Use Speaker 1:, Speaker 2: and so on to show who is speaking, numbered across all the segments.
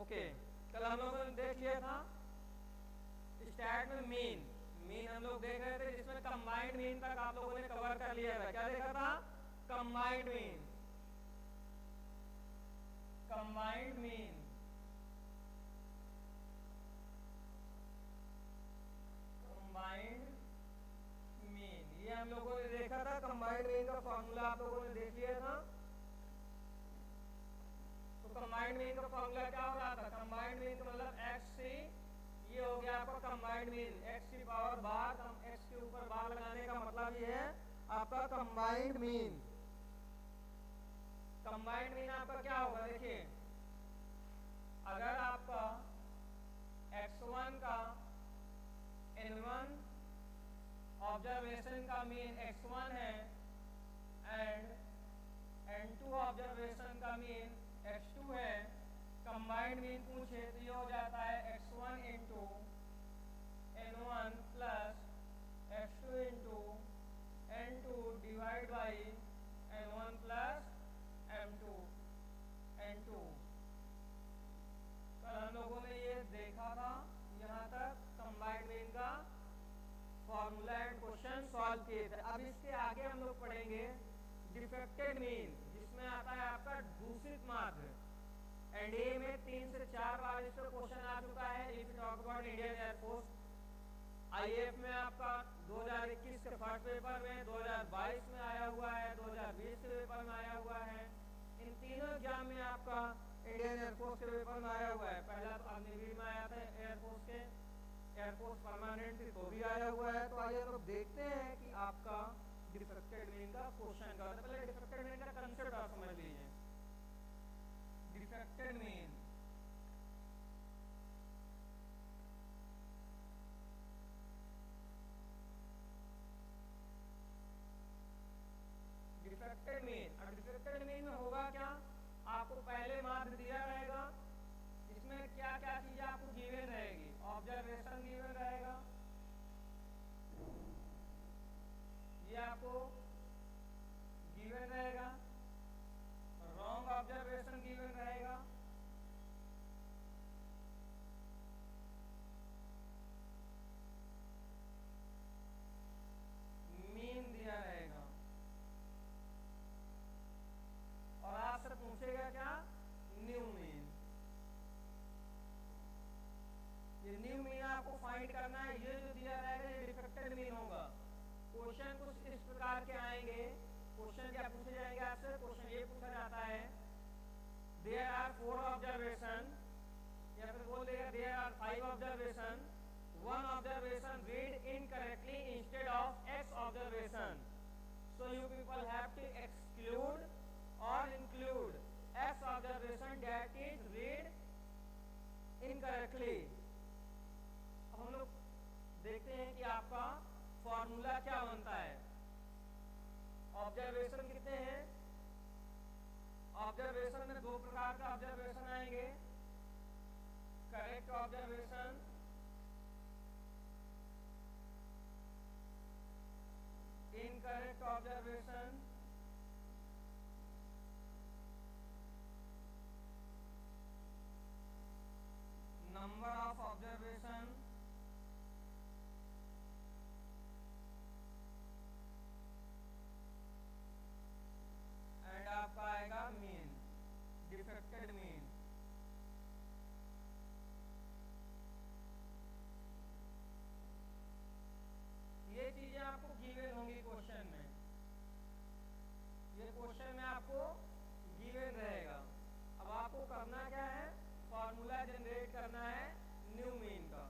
Speaker 1: Okay, कल हम लोगों ने देख लिया था स्टैट में मीन। मीन हम लोग देख रहे थे जिसमें कंबाइंड मीन तक आप लोगों ने कवर कर लिया था। क्या देखा था? Combined mean. Combined mean, combined mean, ये हम लोगों ने देखा था। कंबाइंड मीन का फॉर्मूला आप लोगों ने देख लिया था। तो कंबाइंड मीन का फॉर्मूला क्या हो रहा था? कंबाइंड मीन का मतलब एक्स सी, ये हो गया आपका कंबाइंड मीन, एक्स की पावर बार, एक्स के ऊपर बार लगाने का मतलब ये है आपका कंबाइंड मीन। कंबाइंड मीन आपका क्या होगा? देखिए, अगर आपका x1 का n1 ऑब्जर्वेशन का मीन x1 है एंड n2 ऑब्जर्वेशन का मीन x2 है, कंबाइंड मीन पूछे तो ये हो जाता है x1 into n1 plus x2 into n2 divide by n1 plus m2 n2। कल हम लोगों ने ये देखा था यहाँ तक कंबाइंड मीन का फॉर्मूला एंड क्वेश्चन सॉल्व किए थे। अब इसके आगे हम लोग पढ़ेंगे डिफेक्टेड मीन, जिसमें आता है आपका दूषित माध्य। एनडीए में 3 से 4 बार इस पर क्वेश्चन आ चुका है। If talk about Indian air force, IAF में आपका 2021 के फर्स्ट पेपर में, 2022 में आया हुआ है, 2020 के पेपर में आया हुआ है। इन तीनों एग्जाम में आपका इंडियन एयरफोर्स के पेपर में आया हुआ है। पहला तो अग्निवीर में आया था एयरफोर्स के, एयरफोर्स परमानेंट थी तो भी आया हुआ है। तो आइए लोग देखते हैं कि आपका डिफेक्टेड मीन का क्वेश्चन का, पहले डिफेक्टेड मीन का कंसेप्ट आप समझ लीजिए। डिफेक्टेड मीन, डिफेक्टेड मीन, अब डिफेक्टेड मीन में होगा क्या? आपको पहले माध्य दिया रहेगा, इसमें क्या क्या चीजें आपको गिवन रहेगी? ऑब्जर्वेशन गिवन रहेगा, ये आपको गिवन रहेगा। रॉन्ग ऑब्जर्वेशन गिवन रहेगा, मीन दिया रहेगा, और आपसे पूछेगा क्या? New mean. ये न्यू मीन आपको फाइंड करना है। ये जो दिया रहेगा ये डिफेक्टेड मीन होगा। क्वेश्चन कुछ इस प्रकार के आएंगे। क्वेश्चन क्या पूछे जाएंगे आपसे? क्वेश्चन ये पूछा जाता है देयर आर 4 ऑब्जर्वेशन, या फिर बोल देगा there are 5 observation, 1 observation read incorrectly instead of x observation, so you people have to exclude or include x observation that is read incorrectly। हम लोग देखते हैं कि आपका फॉर्मूला क्या बनता है। ऑब्जर्वेशन कितने हैं? ऑब्जर्वेशन में 2 प्रकार का ऑब्जर्वेशन आएंगे, correct observation, incorrect observation. Number of observation, and आपका आएगा मीन, डिफेक्टेड मीन। ये चीजें आपको गिवन होंगी क्वेश्चन में, ये क्वेश्चन में आपको गिवन रहेगा। अब आपको करना क्या है? फॉर्मूला जनरेट करना है न्यू मीन का।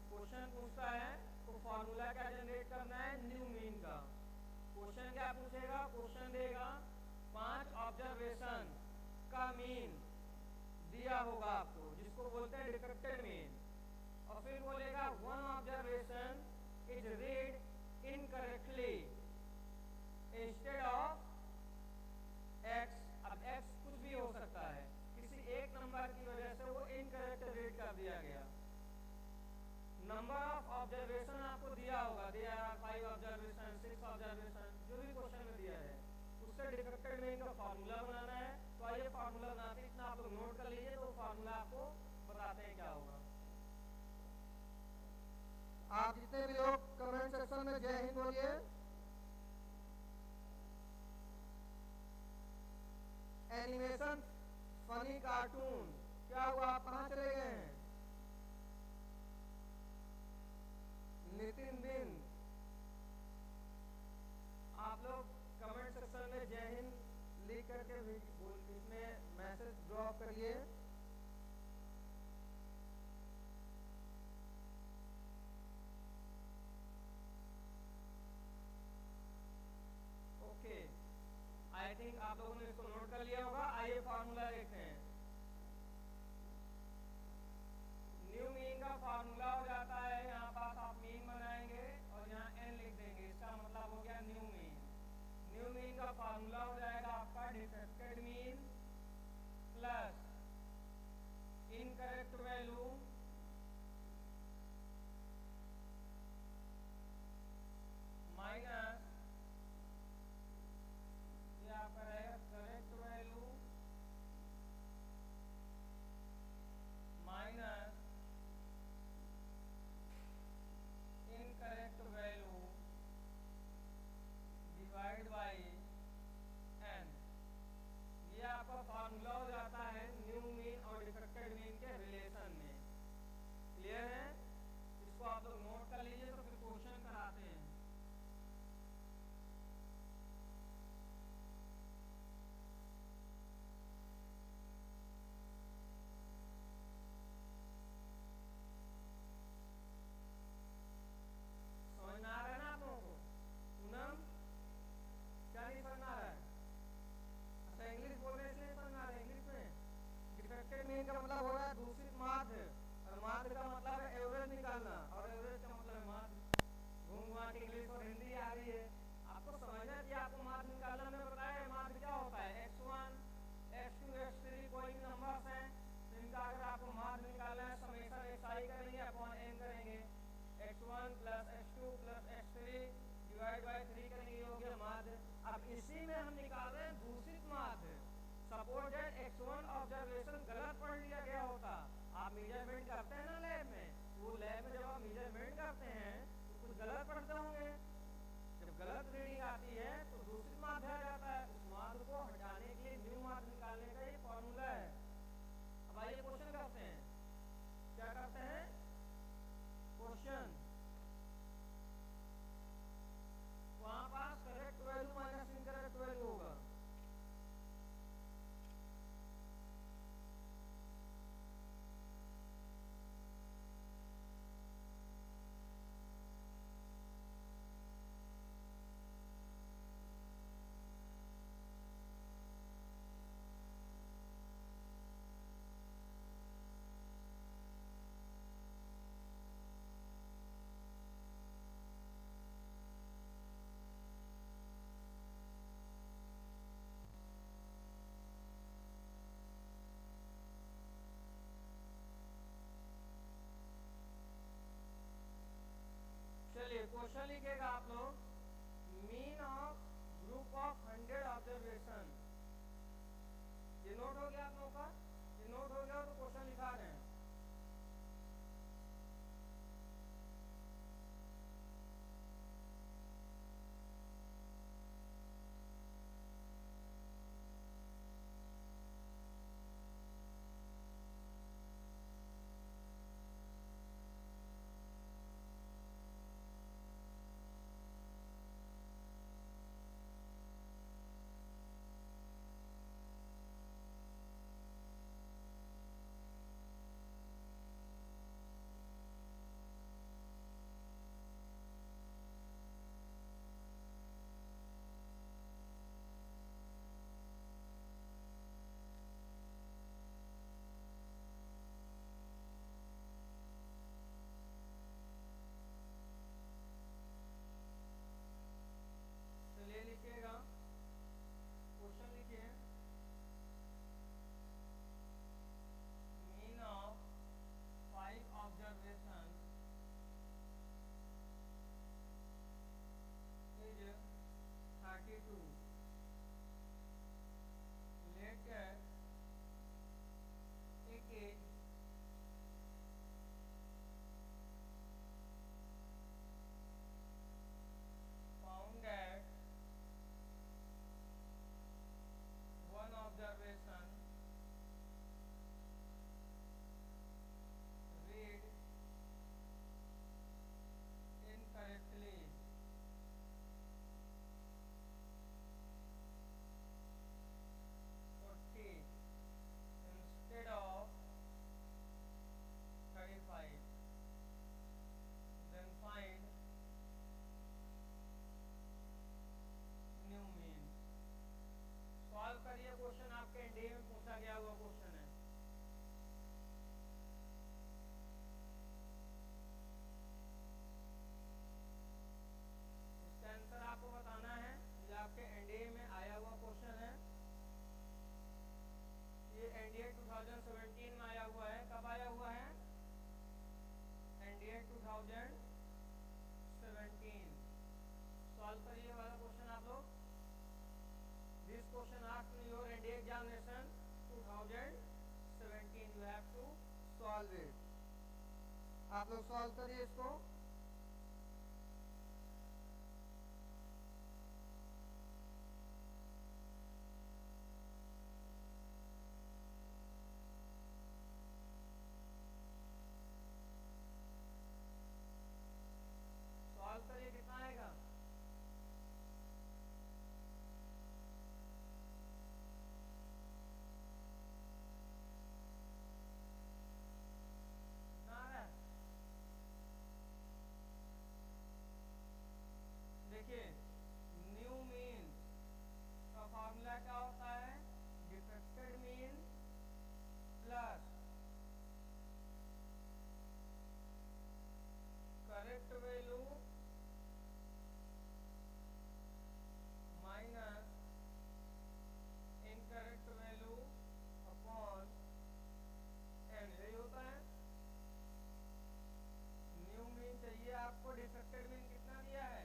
Speaker 1: क्वेश्चन पूछता है तो फॉर्मूला क्या जनरेट करना है? न्यू मीन का। क्वेश्चन क्या पूछेगा? क्वेश्चन देगा 5 ऑब्जर्वेशन का मीन दिया होगा आपको, जिसको बोलते हैं डिफेक्टेड मीन, और फिर बोलेगा 1 observation is read incorrectly instead of x। अब x कुछ भी हो सकता है, किसी एक नंबर की वजह से वो इनकरेक्ट रीड कर दिया गया। नंबर ऑफ ऑब्जर्वेशन आपको दिया होगा, देयर आर 5 ऑब्जर्वेशन, 6 ऑब्जर्वेशन, जो भी क्वेश्चन में दिया है, उससे डिफेक्टेड मीन का फॉर्मूला बनाना है। तो आइए फॉर्मूला बनाते हैं, इतना आप लोग नोट कर लीजिए। आप जितने भी लोग कमेंट सेक्शन में जय हिंद बोलिए। एनिमेशन फनी कार्टून, क्या हुआ, आप कहाँ चले गए हैं? नितिन बिन, आप लोग कमेंट सेक्शन में जय हिंद लिख करके इसमें मैसेज ड्रॉप करिए। ओके, आई थिंक आप लोगों ने इसको नोट कर लिया होगा। आइए फार्मूला देखते हैं। न्यू मीन का फार्मूला हो जाता है, यहाँ पास आप मीन बनाएंगे और यहाँ n लिख देंगे, इसका मतलब हो गया न्यू मीन। न्यू मीन का फार्मूला हो जाएगा आपका defected mean plus incorrect value minus ये आपका रहेगा correct value minus incorrect value divide by n। ये आपका फार्मूला हो जाता है न्यू मीन और डिफेक्टेड मीन के रिलेशन में। क्लियर है? इसको आप लोग नोट कर लीजिए तो फिर क्वेश्चन कराते हैं। समझ में आ रहा है ना आप लोगों को? पूनम, क्या नहीं समझ में आ रहा है? अच्छा, इंग्लिश बोल रहे इसलिए समझ में आ रहा है। इंग्लिश में डिफेक्टेड मीन का मतलब हो रहा है दूषित माध्य, और माध्य का मतलब है एवरेज निकालना, और एवरेज का मतलब है माध्य। घूम घुमा के इंग्लिश और हिंदी आ रही है। आपको समझना चाहिए, आपको माध्य निकालना हमने बताया। माध्य क्या होता है? x1 x2 x3 कोई भी नंबर्स हैं तो इनका अगर आपको माध्य निकालना है समेशन xi करेंगे अपॉन n करेंगे, x1 plus x2 plus x3 divide by 3 करेंगे, ये हो गया माध्य। अब इसी में हम निकाल रहे हैं दूषित माध्य। सपोज दैट x1 ऑब्जर्वेशन गलत पढ़ लिया गया होता। आप मेजरमेंट करते हैं ना लैब में, वो लैब में जब आप मेजरमेंट करते हैं तो कुछ गलत पढ़ते होंगे। जब गलत रीडिंग आती है तो दूषित माध्य आ जाता है। उस माध्य को हटाने के लिए न्यू माध्य निकालने का ये फॉर्मूला है। अब आइए क्वेश्चन करते हैं। क्या करते हैं? क्वेश्चन। वहां पास correct value minus incorrect value होगा। 2017। सॉल्व करिए वाला क्वेश्चन आप लोग। This question asked in your NDA examination 2017, you have to solve it. आप लोग सॉल्व करिए इसको। सॉल्व करिए, कितना आएगा? कितना आ रहा है? देखिए, न्यू मीन का फॉर्मूला क्या होता है? Defected mean plus correct value minus incorrect value upon n, यही होता है। न्यू मीन चाहिए आपको, डिफेक्टेड मीन कितना दिया है?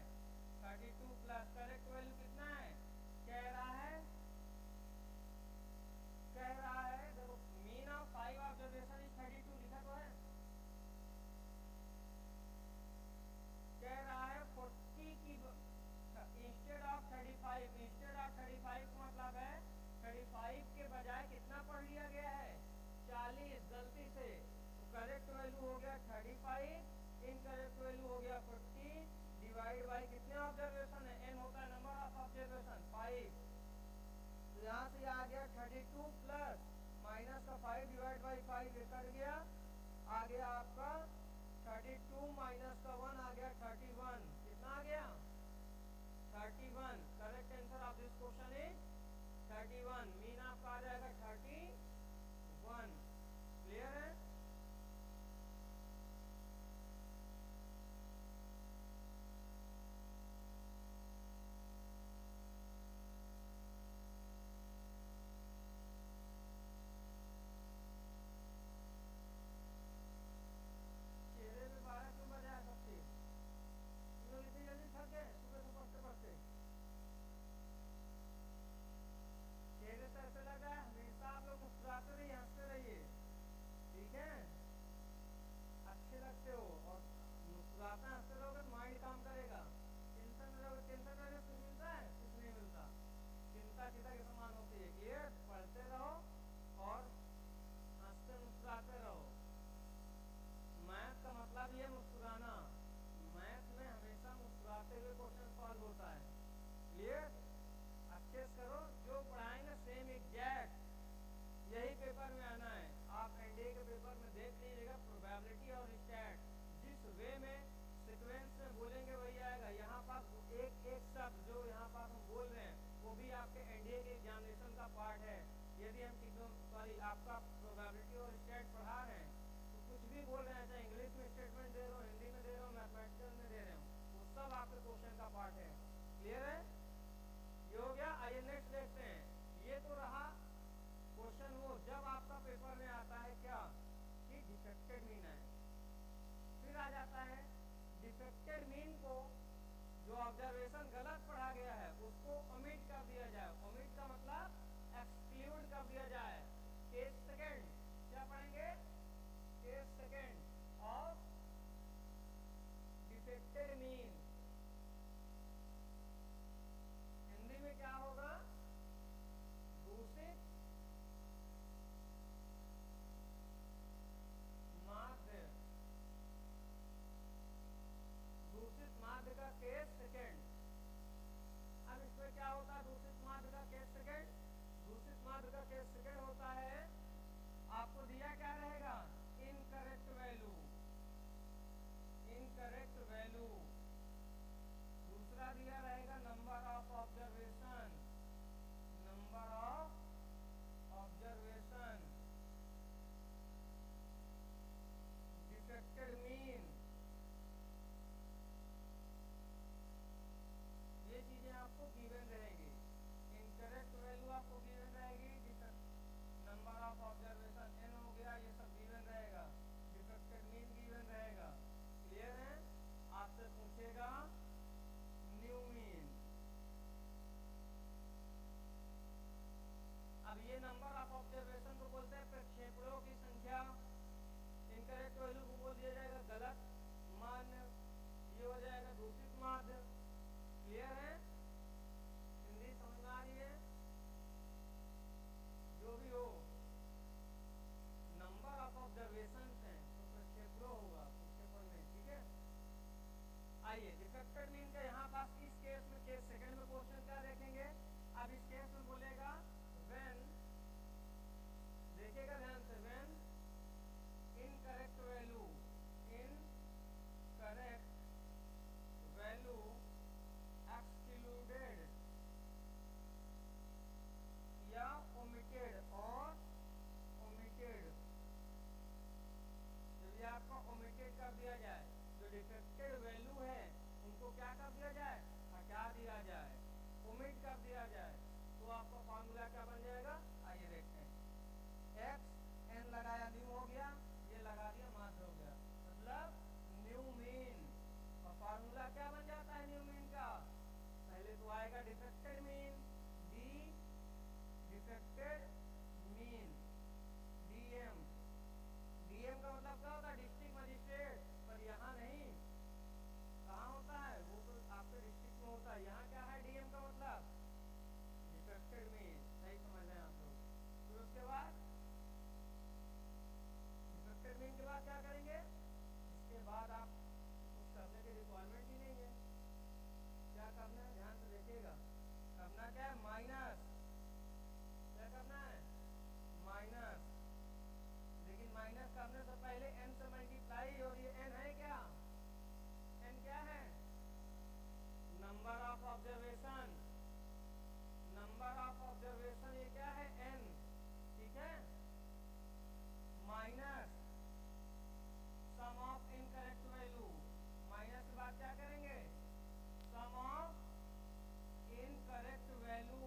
Speaker 1: 32 प्लस करेक्ट वैल्यू कितना है? कह रहा है देखो, मीन ऑफ 5 ऑब्जर्वेशन इज 32, लिखा तो है। कह रहा है 40 की इंस्टेड ऑफ 35, इंस्टेड ऑफ 35 का मतलब है 35 के बजाय कितना पढ़ लिया गया है? 40 गलती से। तो करेक्ट वैल्यू हो गया 35, इनकरेक्ट वैल्यू हो गया 40, डिवाइड बाई कितने ऑब्जर्वेशन है? एन होता है नंबर ऑफ ऑब्जर्वेशन 5। तो यहाँ से आ गया 32 प्लस माइनस का 5 डिवाइड बाई 5, ये कट गया। आ गया आपका 32 माइनस का 1 आ गया 31। कितना आ गया? 31। Correct answer of this question is 31। Mean आपका आ जाएगा 31। क्लियर है? चेहरे पे 12 क्यों बजा है सबसे? तुम लोग इतनी जल्दी थक गए सुबह से पढ़ते पढ़ते? चेहरे से ऐसे लग रहा है हमेशा आप लोग मुस्कुराते रहिए, हंसते रहिए, ठीक है? अच्छे लगते हो और मुस्कुराते हंसते रहोगे तो माइंड काम करेगा। टेंशन में रहोगे, टेंशन रहने से कुछ मिलता है? कुछ नहीं मिलता। चिंता चिता के समान होती है। क्लियर? पढ़ते रहो और हंसते मुस्कुराते रहो। मैथ का मतलब ये मुस्कुराना। मैथ में हमेशा मुस्कुराते हुए क्वेश्चन सॉल्व होता है। क्लियर? अच्छे से करो, जो पढ़ाएंगे सेम एग्जैक्ट यही पेपर में आना है। आप एनडीए के पेपर में देख लीजिएगा, प्रोबेबिलिटी और स्टैट जिस वे में सीक्वेंस में बोलेंगे वही आएगा। यहाँ पर एक एक शब्द जो यहाँ पर हम बोल रहे हैं वो भी आपके एनडीए के एग्जामिनेशन का पार्ट है। यदि हम आपका प्रोबेबिलिटी और स्टैट पढ़ा रहे हैं तो कुछ भी बोल रहे हैं, चाहे इंग्लिश में स्टेटमेंट दे रहे हो, हिंदी में दे रहे हो, मैथमेटिकल में दे रहे हो, वो सब आपके क्वेश्चन का पार्ट है। क्लियर है? ये हो गया। आइए नेक्स्ट देखते हैं। ये तो रहा क्वेश्चन वो जब आपका पेपर में आता है क्या कि डिफेक्टेड मीन है। फिर आ जाता है डिफेक्टेड मीन को जो ऑब्जर्वेशन गलत पढ़ा गया है उसको ओमिट कर दिया जाए। ओमिट का मतलब एक्सक्लूड कर दिया जाए। केस सेकंड क्या पढ़ेंगे? Case second of defected mean. Hindi में क्या होगा? दूषित माध्य। दूषित माध्य का केस सेकंड। अब इसमें क्या होता है? दूषित माध्य का केस सेकंड, दूषित माध्य का केस सेकंड होता है, आपको दिया क्या रहेगा? Incorrect value, incorrect value. दूसरा दिया रहेगा number of observation, number of observation. Defected mean, ये चीजें आपको गिवन रहेगी। इनकरेक्ट वैल्यू आपको गिवन रहेगी, नंबर ऑफ ऑब्जर्वेशन एन हो गया, ये सब गिवन रहेगा। डिफेक्टेड मीन गिवन रहेगा। क्लियर है? दूषित मध। क्लियर है? हिंदी समझ में आ रही है? जो भी हो, नंबर ऑफ ऑब्जर्वेशन हैं तो प्रक्षेपण होगा, प्रक्षेपण नहीं। ठीक है, आइए डिफेक्टेड मीन का यहाँ पास इस केस में, केस सेकंड में क्वेश्चन क्या देखेंगे। अब इस केस में बोलेगा व्हेन, देखिएगा ध्यान से, when incorrect value, incorrect value excluded या ओमिटेड, और ओमिटेड, जब ये आपको ओमिटेड कर दिया जाए, जो डिफेक्टेड वैल्यू है उनको क्या कर दिया जाए, हटा दिया जाए, ओमिट कर दिया जाए, तो आपका फॉर्मूला क्या बन जाएगा। आइए देखते हैं। एक्स एन लगाया न्यू हो गया, ये लगा दिया माध्य हो गया, मतलब न्यू मीन। और फॉर्मूला क्या बन जाता है न्यू मीन का, पहले तो आएगा defected mean, D defected mean, DM. DM का मतलब क्या होता है, डिस्ट्रिक्ट मजिस्ट्रेट, पर यहाँ नहीं, कहाँ होता है वो तो आपके डिस्ट्रिक्ट में होता है, यहाँ क्या है डीएम का मतलब डिफेक्टेड मीन। सही समझ रहे हैं आप लोग। फिर उसके बाद डिफेक्टेड मीन के बाद क्या करेंगे, इसके बाद आप कुछ करने की रिक्वायरमेंट ही नहीं है। क्या करना है, ध्यान से देखिएगा, करना क्या है, माइनस, क्या करना है, माइनस। लेकिन माइनस करने से पहले n से मल्टीप्लाई, और ये n है क्या, n क्या है, number of observation, number of observation ये क्या है, n। ठीक है, minus sum of incorrect value, minus के बाद क्या करेंगे, sum of incorrect value,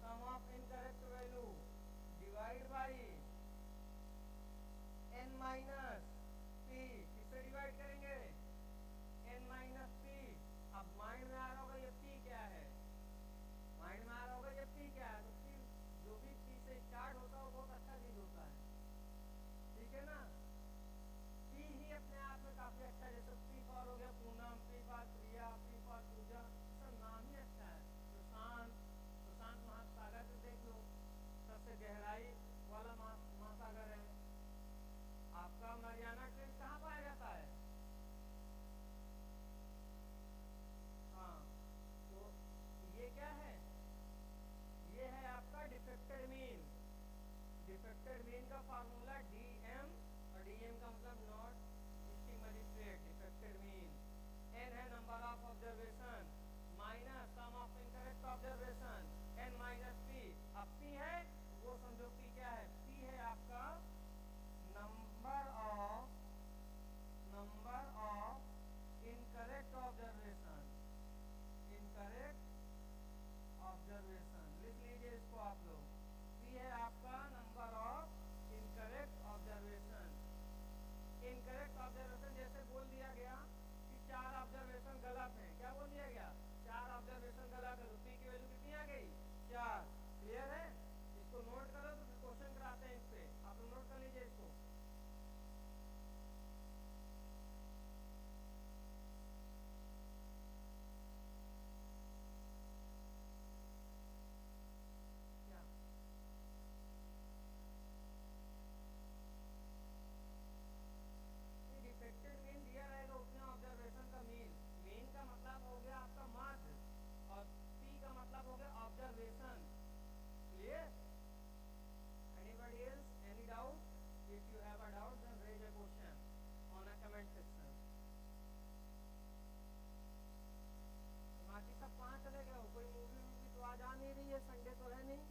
Speaker 1: sum of incorrect value divide by n minus p, किससे डिवाइड करेंगे, n माइनस p। अब माइंड में आ रहा होगा ये p क्या है, माइंड में आ रहा होगा ये p क्या है, तो p जो भी p से स्टार्ट होता है वो बहुत अच्छा चीज होता है। ठीक है ना, p ही अपने आप में काफी अच्छा, जैसे p फॉर हो गया Poonam, p for Priya, p for Pooja, सब नाम ही अच्छा है। प्रशांत, प्रशांत महासागर से देख लो, सबसे गहराई वाला महासागर है। आपका मरियाना ट्रेंच कहाँ पाया जाता है, हाँ, तो ये क्या है, ये है आपका डिफेक्टेड मीन। डिफेक्टेड मीन का फार्मूला डीएम, और डीएम का मतलब not district magistrate, defected mean. N है number of observation, minus sum of incorrect observation, N minus P. अब पी है वो समझो, पी क्या है, पी है आपका number of incorrect observation, incorrect observation लिख लीजिए इसको आप लोग। पी है आपका number of incorrect observation. Incorrect observation जैसे बोल दिया गया कि 4 ऑब्जर्वेशन गलत हैं, क्या बोल दिया गया, 4 ऑब्जर्वेशन गलत है, तो पी की वैल्यू कितनी आ गई, 4। क्लियर है, इसको नोट करो, तो फिर क्वेश्चन कराते हैं इस पे, आप लोग नोट कर लीजिए इसको। क्या डिफेक्टेड मीन दिया रहेगा उसमें ऑब्जर्वेशन का मीन, मीन का मतलब हो गया आपका माध्य, और पी का मतलब हो गया observation. Clear, anybody else, any doubt, if you have a doubt then raise a question on a comment section. बाकी सब कहाँ चले गए हो, कोई मूवी वूवी तो आज आ नहीं रही है, संडे तो है नहीं,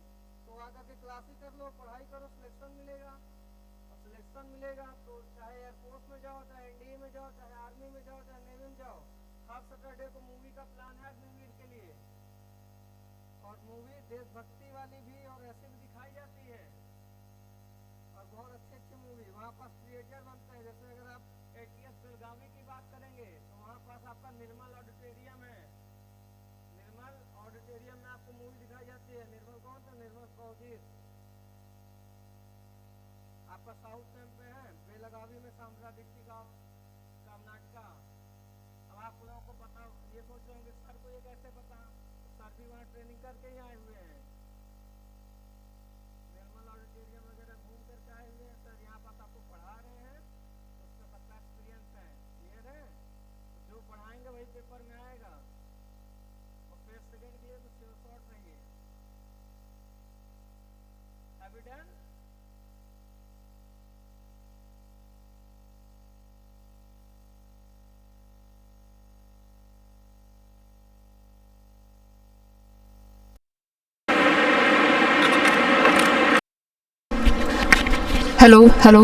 Speaker 1: तो आकर के क्लास ही कर लो, पढ़ाई करो, सिलेक्शन मिलेगा। और सिलेक्शन मिलेगा तो चाहे एयरफोर्स में जाओ, चाहे एनडीए में जाओ, चाहे आर्मी में जाओ, चाहे नेवी में जाओ, हर सैटरडे को मूवी का प्लान है अग्निवीर के लिए। और मूवी देशभक्ति वाली भी और ऐसी भी दिखाई जाती है, और बहुत अच्छी अच्छी मूवी वहाँ पास थिएटर बनते हैं। जैसे अगर आप एटीएस बेलगावी की बात करेंगे तो वहाँ पास आपका निर्मल ऑडिटोरियम है, निर्मल ऑडिटोरियम में आपको मूवी दिखाई जाती है। निर्मल कौन सा, निर्मल प्रोजित आपका साउथ कैंप पे है, बेलगावी में सांब्रा डिस्ट्रिक्ट ऑफ कर्नाटका। अब आप लोगों को पता, ये सोच रहे होंगे सर को ये कैसे पता, तो सर भी वहाँ ट्रेनिंग करके ही आए हुए हैं, निर्मल ऑडिटोरियम वगैरह घूम करके आए हुए हैं सर, यहाँ पास आपको पढ़ा रहे हैं तो उसका सबका एक्सपीरियंस है, क्लियर है। तो जो पढ़ाएंगे वही पेपर में आएगा, और फेस सेकेंड के लिए तो श्योर शॉर्ट रहिए। Have you done?
Speaker 2: Hello hello.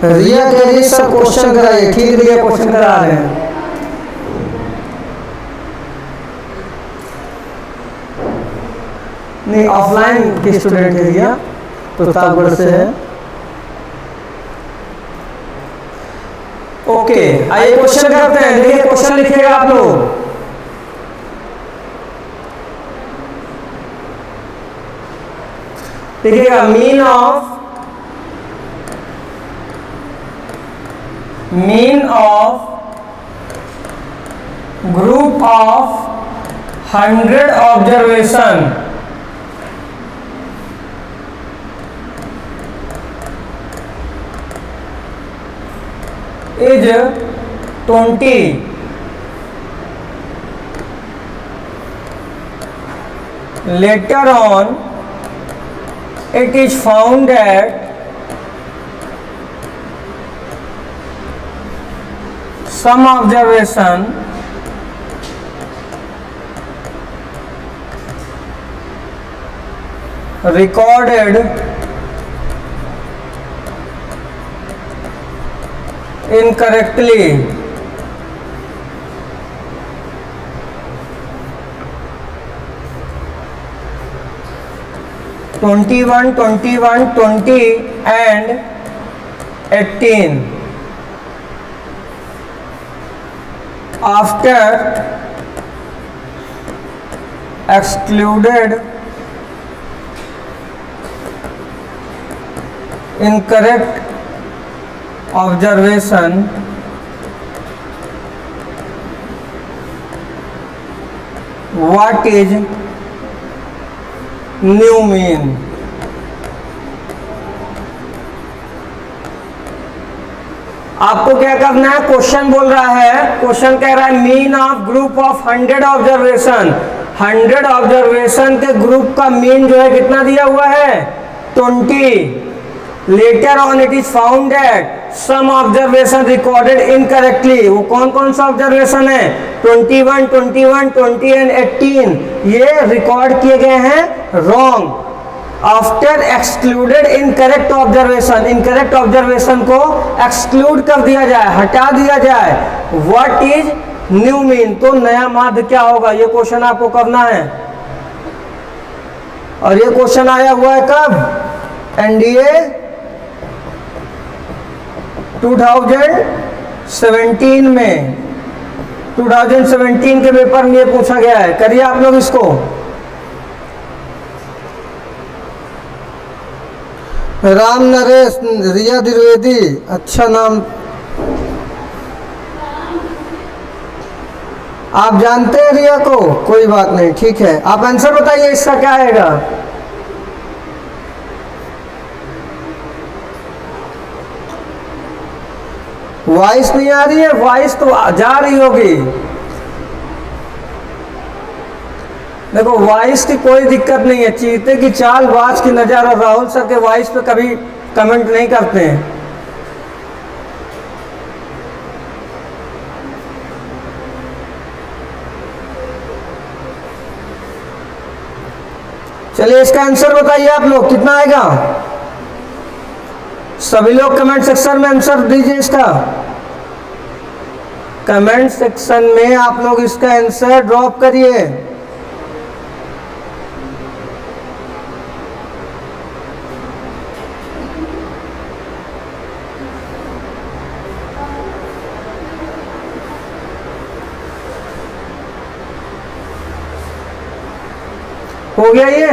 Speaker 3: Riya कह रही सब क्वेश्चन कराइए, ठीक रिया क्वेश्चन करा रहे हैं। नहीं ऑफलाइन की स्टूडेंट है रिया, प्रतापगढ़ से है। ओके आइए क्वेश्चन करते हैं। देखिए क्वेश्चन लिखिएगा आप लोग। देखिएगा mean of group of 100 observation is 20. Later on it is found that some observation recorded incorrectly. (21, 21, 20 and 18) after excluded incorrect observation what is new mean? आपको क्या करना है, क्वेश्चन बोल रहा है, क्वेश्चन कह रहा है mean of group of 100 observation, 100 observation के ग्रुप का मीन जो है कितना दिया हुआ है 20. Later on it is found that some observation recorded incorrectly. वो कौन कौन सा ऑब्जर्वेशन है 21, 21, 20 एंड 18 ये रिकॉर्ड किए गए हैं wrong. After excluded incorrect observation, incorrect observation को एक्सक्लूड कर दिया जाए, हटा दिया जाए. व्हाट इज न्यू मीन, तो नया माध्य क्या होगा, ये क्वेश्चन आपको करना है. और ये क्वेश्चन आया हुआ है कब? एनडीए 2017 में, 2017 के पेपर में ये पूछा गया है। करिए आप लोग इसको। राम नरेश, रिया द्विवेदी, अच्छा नाम। आप जानते हैं रिया को? कोई बात नहीं, ठीक है। आप आंसर बताइए इसका क्या आएगा। वॉइस नहीं आ रही है? वॉइस तो जा रही होगी। देखो वॉइस की कोई दिक्कत नहीं है, चीते की चाल बाज की नजर, और राहुल सर के वॉइस पे कभी कमेंट नहीं करते हैं। चलिए इसका आंसर बताइए आप लोग, कितना आएगा? सभी लोग कमेंट सेक्शन में आंसर दीजिए इसका। कमेंट सेक्शन में आप लोग इसका आंसर ड्रॉप करिए। हो गया ये?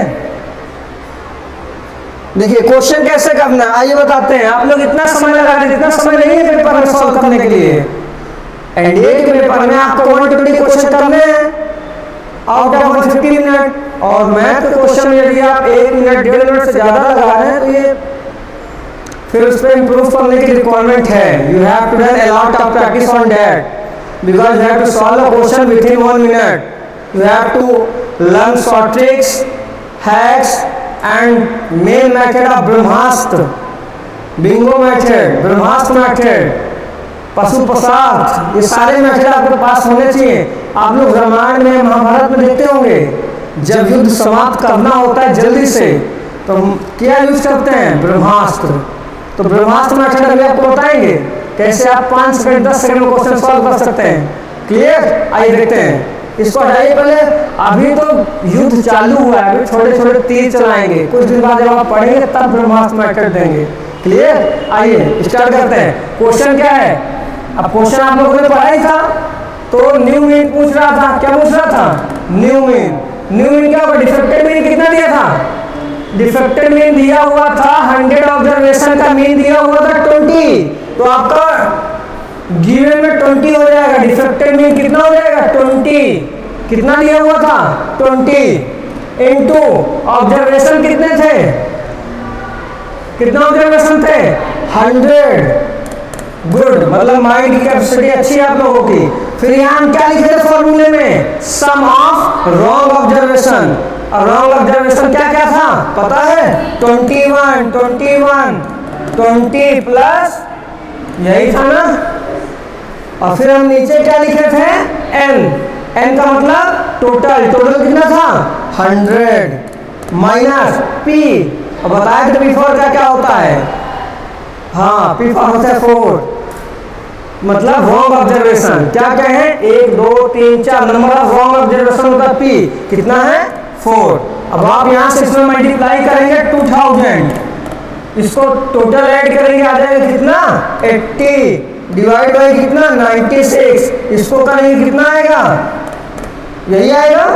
Speaker 3: देखिए क्वेश्चन कैसे करना है आइए बताते हैं। आप लोग इतना समय लगा रहे, इतना समय नहीं है पेपर में सॉल्व करने के लिए। एनडीए के पेपर में आपको 120 क्वेश्चन करने हैं आउट ऑफ 150 मिनट, और मैथ के क्वेश्चन में यदि आप 1 मिनट 1.5 मिनट से ज्यादा लगा रहे हैं तो ये फिर उस पर इंप्रूव करने की रिक्वायरमेंट है। You have to done a lot of practice on that, because you have to solve a question within 1 minute. You have to learn short tricks, hacks and main method of Brahmastra, bingo method, Brahmastra method, पशुपशास्त्र, ये सारे method आपके पास होने चाहिए। आप लोग रामायण में महाभारत में देखते होंगे जब युद्ध समाप्त करना होता है जल्दी से तो क्या यूज करते हैं? ब्रह्मास्त्र। तो ब्रह्मास्त्र मेथड अभी आपको बताएंगे कैसे आप 5 सेकंड 10 सेकंड में क्वेश्चन सॉल्व कर सकते हैं। क्लियर? आइए देखते हैं। इसको हटाइए पहले। अभी तो युद्ध चालू हुआ है, अभी छोटे छोटे तीर चलाएंगे, कुछ दिन बाद जब आप पढ़ेंगे तब ब्रह्मास्त्र मेथड देंगे। क्लियर? आइए स्टार्ट करते हैं। क्वेश्चन क्या है? अब क्वेश्चन आप लोगों ने पढ़ा ही था, तो न्यू मीन पूछ रहा था। क्या पूछ रहा था? New mean. न्यू मीन क्या होगा? डिफेक्टेड मीन कितना दिया था? डिफेक्टेड मीन दिया हुआ था 100 ऑब्जर्वेशन का मीन दिया हुआ था 20, तो आपका गिवन में 20 हो जाएगा। डिफेक्टेड मीन कितना हो जाएगा? 20। कितना दिया हुआ था? 20 इनटू ऑब्जर्वेशन कितने थे? कितना ऑब्जर्वेशन थे? 100। गुड, मतलब माइंड की कैपेसिटी अच्छी है आप लोगों की। फिर यहाँ हम क्या लिखे थे फॉर्मूले में? सम ऑफ रॉन्ग ऑब्जर्वेशन। और रॉन्ग ऑब्जर्वेशन क्या क्या था पता है? 20 प्लस यही था ना। और फिर हम नीचे क्या लिखे थे? n का मतलब टोटल कितना था? 100 माइनस p। अब बताया कि P4 का क्या होता है? हाँ, P4 होता है 4, मतलब रॉन्ग ऑब्जर्वेशन। क्या कहें? 1 2 3 4 नंबर ऑफ रॉन्ग ऑब्जर्वेशन होता है P। कितना है? 4। अब आप यहाँ से इसमें मल्टीप्लाई करेंगे 2000, इसको टोटल ऐड करेंगे आ जाएगा कितना? 80 डिवाइड बाई कितना? 96। इसको करेंगे कितना आएगा? यही आएगा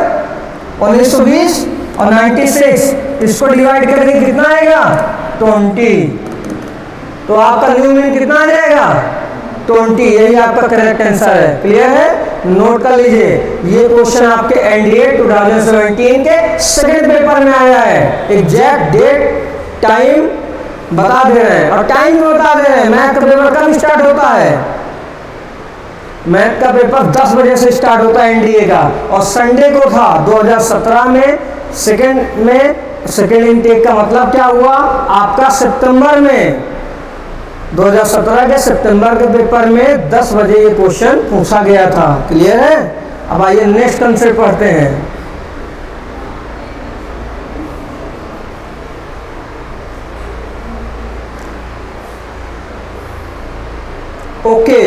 Speaker 3: 1920, और 96 इसको डिवाइड करेंगे कितना आएगा? 20। तो आपका न्यू मीन कितना आ जाएगा? 20। यही आपका करेक्ट आंसर है। क्लियर है? नोट कर लीजिए, ये क्वेश्चन आपके एनडीए 2017 के सेकंड पेपर में आया है। एग्जैक्ट डेट टाइम बता दे रहे हैं, और टाइम बता दे रहे हैं। मैथ का पेपर कब स्टार्ट होता है? मैथ का पेपर 10 बजे से स्टार्ट होता है एनडीए का, और संडे को था 2017 में सेकेंड इनटेक का मतलब क्या हुआ? आपका सितंबर में 2017 के सितंबर के पेपर में 10 बजे ये क्वेश्चन पूछा गया था। क्लियर है? अब आइए नेक्स्ट कंसेप्ट पढ़ते हैं। ओके,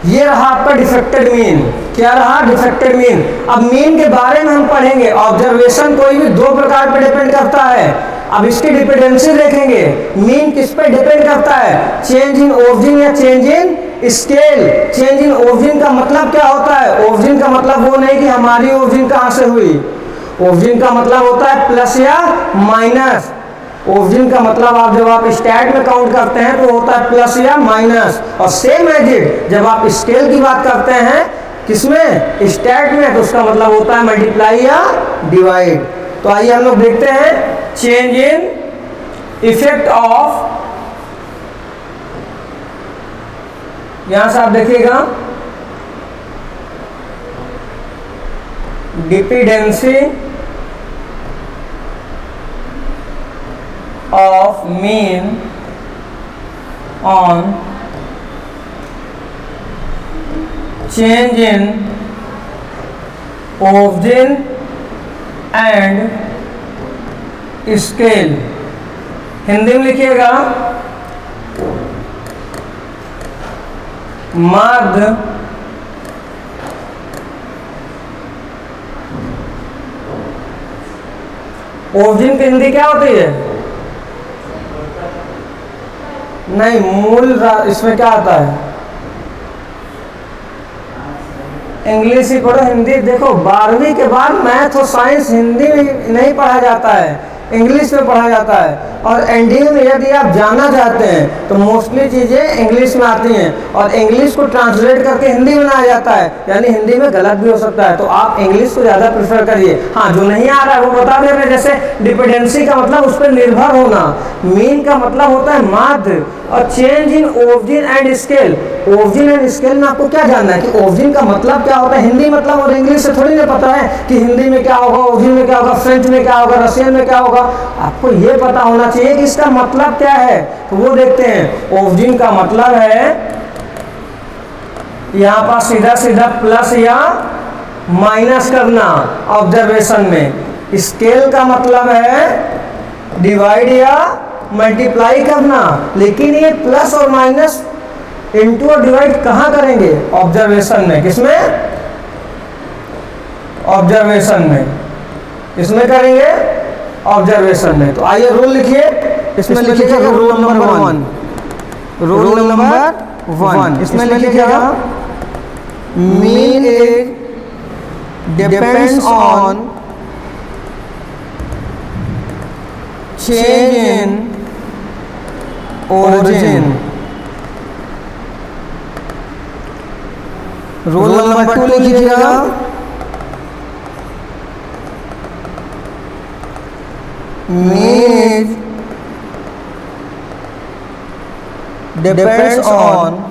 Speaker 3: ये रहा आपका डिफेक्टेड मीन। क्या रहा, डिफेक्टेड मीन। अब मीन के बारे में हम पढ़ेंगे। ऑब्जर्वेशन कोई भी दो प्रकार पर डिपेंड करता है। अब इसकी डिपेंडेंसी देखेंगे। मीन किस पे डिपेंड करता है, चेंज इन ओरिजिन या change in scale. Change in origin का मतलब क्या होता है, ओरिजिन का मतलब वो नहीं कि हमारी ओरिजिन कहां से हुई, ओरिजिन का मतलब होता है प्लस या माइनस। ओरिजिन का मतलब आप जब आप स्टैट में काउंट करते हैं तो होता है प्लस या माइनस। और सेम एज इट जब आप स्केल की बात करते हैं किसमें, स्टैट में, तो उसका मतलब होता है मल्टीप्लाई या डिवाइड। तो आइए हम लोग देखते हैं चेंज इन इफेक्ट ऑफ, यहां से आप देखिएगा dependency of mean on change in origin and scale। Hindi में लिखिएगा माध्य ओरिजिन की हिंदी क्या होती है, नहीं मूल, इसमें क्या आता है, इंग्लिश ही पढ़ो, हिंदी देखो 12वीं के बाद मैथ और साइंस हिंदी में नहीं पढ़ा जाता है, इंग्लिश में पढ़ा जाता है। और एनडीए में यदि आप जानना चाहते हैं तो मोस्टली चीज़ें इंग्लिश में आती हैं और इंग्लिश को ट्रांसलेट करके हिंदी में बनाया जाता है, यानी हिंदी में गलत भी हो सकता है। तो आप इंग्लिश को ज़्यादा प्रेफर करिए। हाँ, जो नहीं आ रहा है वो बता दे रहे, जैसे डिपेंडेंसी का मतलब उस पर निर्भर होना, मीन का मतलब होता है माध्य, और change in origin and scale. Origin and scale में आपको क्या जानना है कि ओरिजिन का मतलब क्या होता है, हिंदी मतलब और इंग्लिश से थोड़ी ना पता है कि हिंदी में क्या होगा, ओरिजिन में क्या होगा, फ्रेंच में क्या होगा, रशियन में क्या होगा। आपको ये पता होना चाहिए कि इसका मतलब क्या है। तो वो देखते हैं, ओरिजिन का मतलब है यहां पर सीधा सीधा प्लस या माइनस करना ऑब्जर्वेशन में। स्केल का मतलब है डिवाइड या मल्टीप्लाई करना, लेकिन ये प्लस और माइनस इंटू और डिवाइड कहां करेंगे, ऑब्जर्वेशन में। किसमें, ऑब्जर्वेशन में, इसमें करेंगे ऑब्जर्वेशन में। तो आइए रूल लिखिए, इसमें लिखिएगा रूल नंबर 1, रूल नंबर 1 इसमें लिखिएगा mean is depends on change in origin। Rule number 2 लिखिएगा mean depends on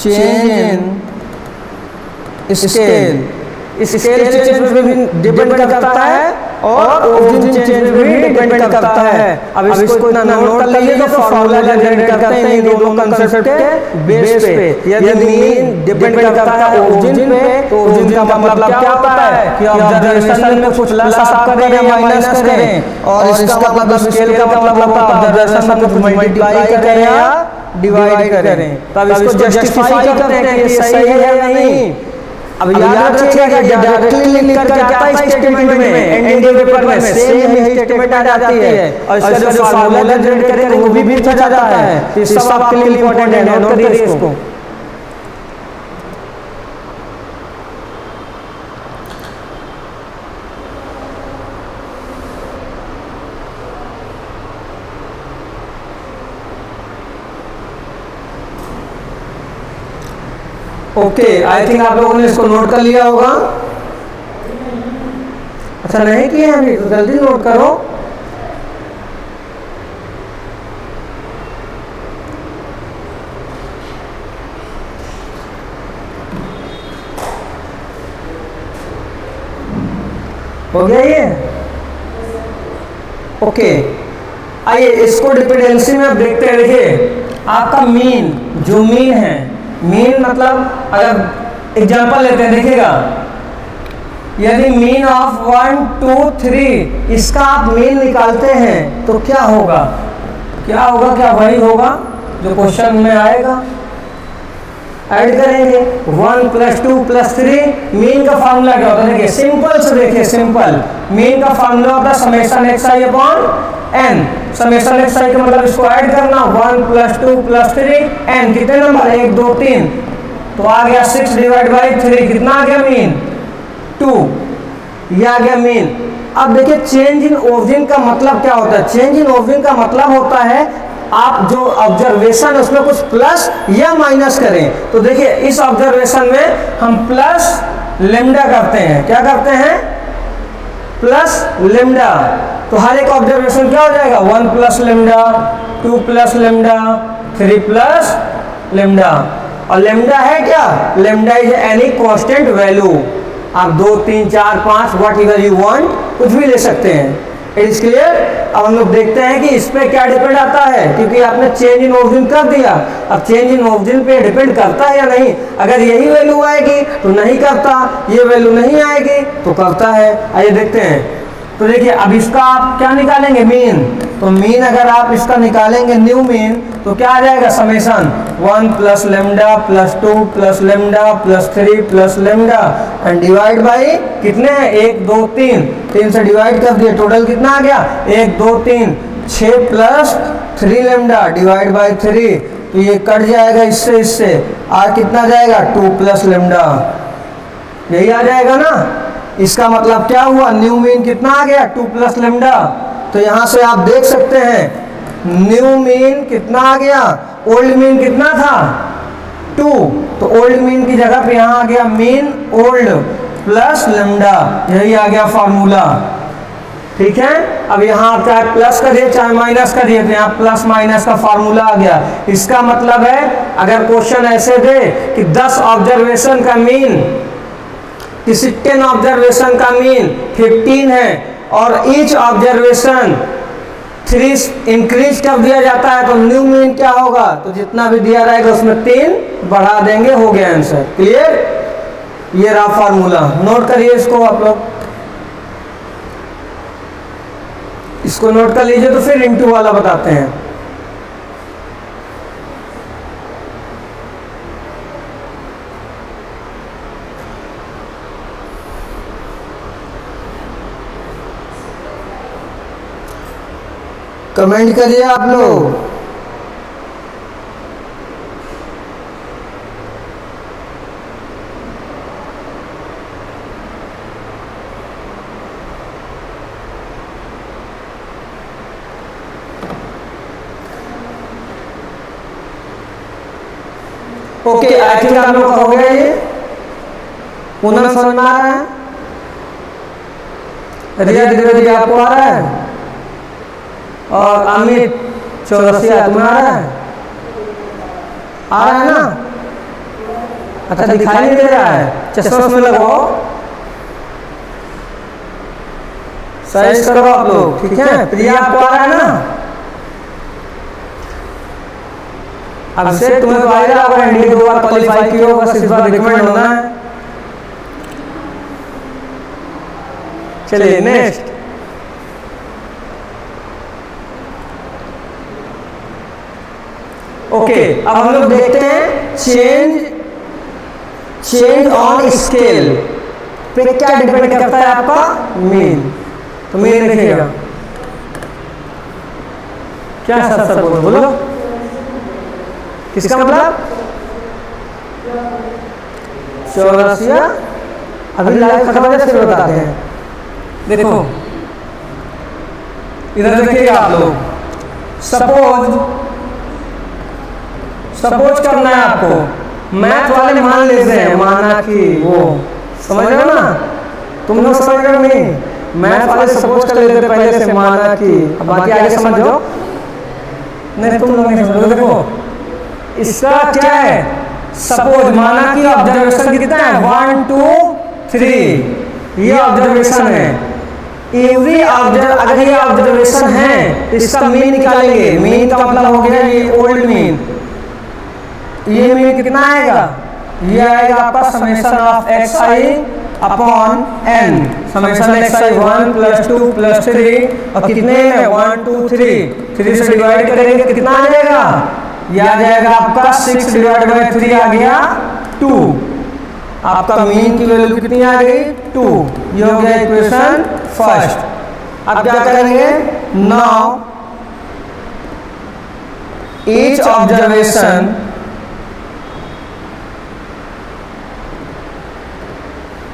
Speaker 3: change in scale. Scale change में भी डिपेंड करता है और ओरिजिन चेंज में भी डिपेंड करता है। अब इसको इतना नोट कर लीजिए तो फॉर्मूला जनरेट करते हैं इन दोनों कंसेप्ट के बेस पे। यदि मीन डिपेंड करता है ओरिजिन पे तो ओरिजिन का मतलब क्या होता है कि ऑब्जर्वेशन में कुछ प्लस आप करें या माइनस करें, और इसका मतलब स्केल का मतलब होता है ऑब्जर्वेशन में कुछ मल्टीप्लाई करें या डिवाइड करें। तब इसको जस्टिफाई करते हैं कि ये सही है या नहीं। अब याद रखिएगा डायरेक्टली लिख कर आता है स्टेटमेंट में, एंडिंग पेपर में सेम यही स्टेटमेंट आ जाती है, और इसका जो फार्मूला जनरेट करेंगे वो भी पूछा जाता है। तो ये सब आपके लिए इंपॉर्टेंट है, नोट करिए इसको। ओके, आई थिंक आप लोगों ने इसको नोट कर लिया होगा। अच्छा, नहीं किए अभी तो जल्दी नोट करो। हो गया ये? ओके, आइए इसको डिपेंडेंसी में आप देखते हैं। देखिए आपका मीन, जो मीन है, मीन मतलब अगर एग्जांपल लेते हैं, देखिएगा यदि मीन ऑफ 1 2 3 इसका आप मीन निकालते हैं तो क्या होगा, क्या होगा, क्या वही होगा जो क्वेश्चन में आएगा। ऐड करेंगे 1 + 2 + 3। मीन का फार्मूला क्या होता है? देखिए सिंपल से, देखिए सिंपल मीन का फार्मूला होता है summation xi upon n। Summation xi का मतलब इसको ऐड करना 1 + 2 + 3 n। कितने नंबर? 1 2 3, तो आ गया 6 / 3। कितना आ गया मीन? 2। ये आ गया मीन। अब देखिए चेंज इन ओरिजिन का मतलब क्या होता है? चेंज इन ओरिजिन का मतलब होता है आप जो ऑब्जर्वेशन है उसमें कुछ प्लस या माइनस करें। तो देखिए इस ऑब्जर्वेशन में हम प्लस लेमडा करते हैं। क्या करते हैं? Plus lambda. तो हर एक ऑब्जर्वेशन क्या हो जाएगा? 1 + लेमडा, 2 + लेमडा, 3 + लेमडा। और लेमडा है क्या? Lambda is any constant value. आप 2 3 4 5 वट एवर यू वांट कुछ भी ले सकते हैं। It is clear. अब हम लोग देखते हैं कि इस पे क्या डिपेंड आता है, क्योंकि आपने चेंज इन ओरिजिन कर दिया। अब चेंज इन ओरिजिन पे डिपेंड करता है या नहीं? अगर यही वैल्यू आएगी तो नहीं करता, ये वैल्यू नहीं आएगी तो करता है। आइए देखते हैं। तो देखिए अब इसका आप क्या निकालेंगे? मीन। तो मीन अगर आप इसका निकालेंगे न्यू मीन तो क्या आ जाएगा? Summation 1 + lambda + 2 + lambda + 3 + lambda and divide by कितने हैं? 1 2 3, 3 से डिवाइड कर दिए, टोटल कितना आ गया? 1 2 3 6 + 3 लेमडा डिवाइड बाई 3। तो ये कट जाएगा इससे इससे, और कितना जाएगा? 2 + लेमडा। यही आ जाएगा ना। इसका मतलब क्या हुआ? न्यू मीन कितना आ गया? 2 + लेमडा। तो यहां से आप देख सकते हैं न्यू मीन कितना आ गया, ओल्ड मीन कितना था? 2। तो ओल्ड मीन की जगह पे यहां आ गया मीन ओल्ड प्लस लेमडा। यही आ गया फॉर्मूला। ठीक है। अब यहाँ आप चाहे प्लस करिए चाहे माइनस करिए, तो यहाँ प्लस माइनस का फॉर्मूला आ गया। इसका मतलब है अगर क्वेश्चन ऐसे दे कि 10 ऑब्जर्वेशन का मीन, किसी 10 ऑब्जर्वेशन का मीन 15 है और ईच ऑब्जर्वेशन 3 इंक्रीज कर दिया जाता है, तो न्यू मीन क्या होगा? तो जितना भी दिया रहेगा उसमें 3 बढ़ा देंगे, हो गया आंसर। क्लियर। ये रहा फॉर्मूला, नोट करिए इसको आप लोग। इसको नोट कर लीजिए। तो फिर इनटू वाला बताते हैं। कमेंट करिए आप लोग। ओके, आई थिंक आप लोग का हो गया। ये पूनम समझ में आ रहा है? रिया द्विवेदी आपको आ रहा है? और अमित चौरसिया तुम्हें आ रहा है? आ रहा है ना? अच्छा, दिखाई नहीं दे रहा है, चश्मा में लगाओ, साइज करो आप लोग। ठीक है। प्रिया आपको आ रहा है ना? अब से तुम्हें तो आएगा, अगर इंडिया 2 बार क्वालिफाई किया होगा, इस बार रिकमेंड होना है। चलिए नेक्स्ट। ओके, अब हम लोग देखते हैं चेंज ऑन स्केल पे क्या डिपेंड करता है आपका? मीन। तो मीन देखिएगा क्या सर बोलो किसका मतलब? चौरसिया। अभी लाइव खत्म हो फिर बताते हैं। देखो इधर देखिएगा आप लोग। सपोज करना है आपको। मैथ वाले मान लेते हैं, माना कि वो समझ रहे हो ना? तुम लोग समझ रहे हो नहीं? मैथ वाले सपोज कर लेते थे पहले से, माना कि, अब बाकी आगे समझो। नहीं तुम लोग नहीं समझो। देखो इसका क्या है? सपोज माना कि ऑब्जर्वेशन कितना है? 1 2 3। ये ऑब्जर्वेशन है। एवरी अगर ये ऑब्जर्वेशन है, इसका मीन निकालेंगे। मीन का मतलब हो गया ये ओल्ड मीन। ये मीन कितना आएगा? ये आएगा आपका summation of xi upon n। Summation xi 1 + 2 + 3 और कितने में? 1 2 3 से डिवाइड करेंगे कितना आ जाएगा? ये आ जाएगा आपका 6 डिवाइड बाई 3 आ गया 2। आपका मीन की वैल्यू कितनी आ गई 2। ये हो गया इक्वेशन फर्स्ट। अब क्या करेंगे, now each observation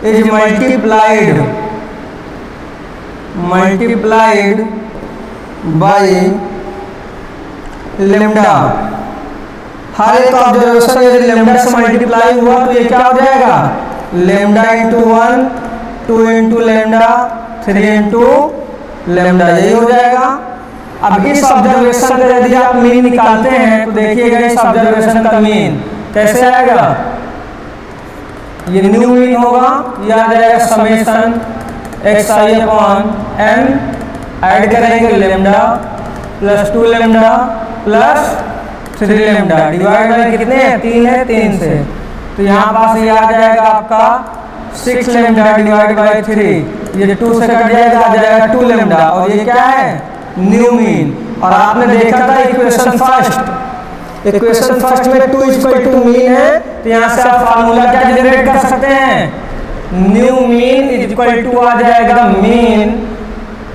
Speaker 3: is multiplied by lambda. हर एक ऑब्जर्वेशन यदि लेमडा से मल्टीप्लाई हुआ तो ये क्या हो जाएगा, lambda into 1, 2 into lambda, 3 into lambda, यही हो जाएगा। अब इस ऑब्जर्वेशन का यदि आप मीन निकालते हैं तो देखिएगा इस ऑब्जर्वेशन का मीन कैसे आएगा, ये न्यू मीन होगा, ये आ जाएगा summation xi upon n, add करेंगे lambda plus 2 lambda plus 3 lambda, divide by कितने हैं 3 है, 3 से तो यहाँ पास ये आ जाएगा आपका 6 लेमडा डिवाइड बाय 3, ये 2 से कट जाएगा, आ जाएगा 2 लेमडा, और ये क्या है न्यू मीन। और आपने देखा था इक्वेशन फर्स्ट में 2 इक्वल टू मीन है, तो यहाँ से आप फार्मूला क्या जनरेट कर सकते हैं, new mean is equal to आ जाएगा मीन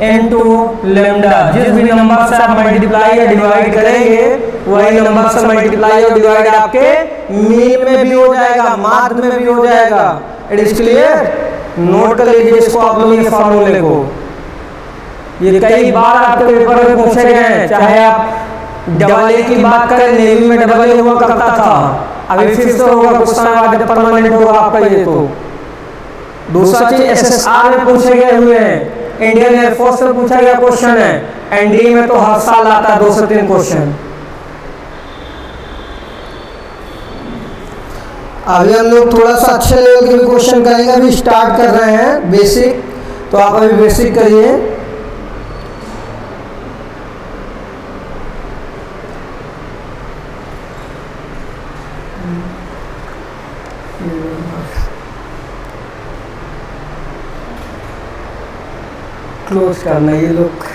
Speaker 3: इनटू लेमडा। जिस भी नंबर से आप मल्टीप्लाई या डिवाइड करेंगे वही नंबर से मल्टीप्लाई और डिवाइड आपके मीन में भी हो जाएगा, माध्य में भी हो जाएगा। इट इज क्लियर, नोट कर लीजिए इसको आप लोग, ये फार्मूले को। ये कई बार आपके पेपर में पूछे गए हैं, चाहे आप डबल ए की बात करें, नेवी में डबल ए हुआ करता था, अभी फिर से होगा कुछ समय बाद, परमानेंट होगा आपका ये। तो दूसरा चीज SSR में पूछे गए हुए हैं, इंडियन एयरफोर्स में पूछा गया क्वेश्चन है, एनडीए में तो हर साल आता है 2 से 3 क्वेश्चन। अभी हम लोग थोड़ा सा अच्छे लेवल के भी क्वेश्चन करेंगे, अभी स्टार्ट कर रहे हैं बेसिक, तो आप अभी बेसिक करिए। क्लोज करना ये लोग,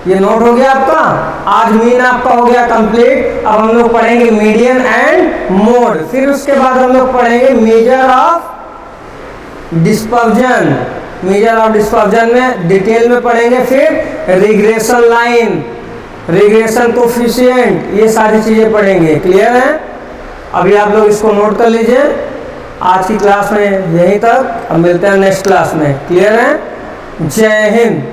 Speaker 3: ये नोट हो गया आपका। आज मीन आपका हो गया कंप्लीट। अब हम लोग पढ़ेंगे मीडियन एंड मोड, फिर उसके बाद हम लोग पढ़ेंगे measure of dispersion. Measure of dispersion में डिटेल में पढ़ेंगे, फिर रिग्रेशन लाइन, रिग्रेशन कोफिशिएंट, ये सारी चीजें पढ़ेंगे। क्लियर है, अभी आप लोग इसको नोट कर लीजिए। आज की क्लास में यहीं तक, अब मिलते हैं नेक्स्ट क्लास में। क्लियर है, जय हिंद।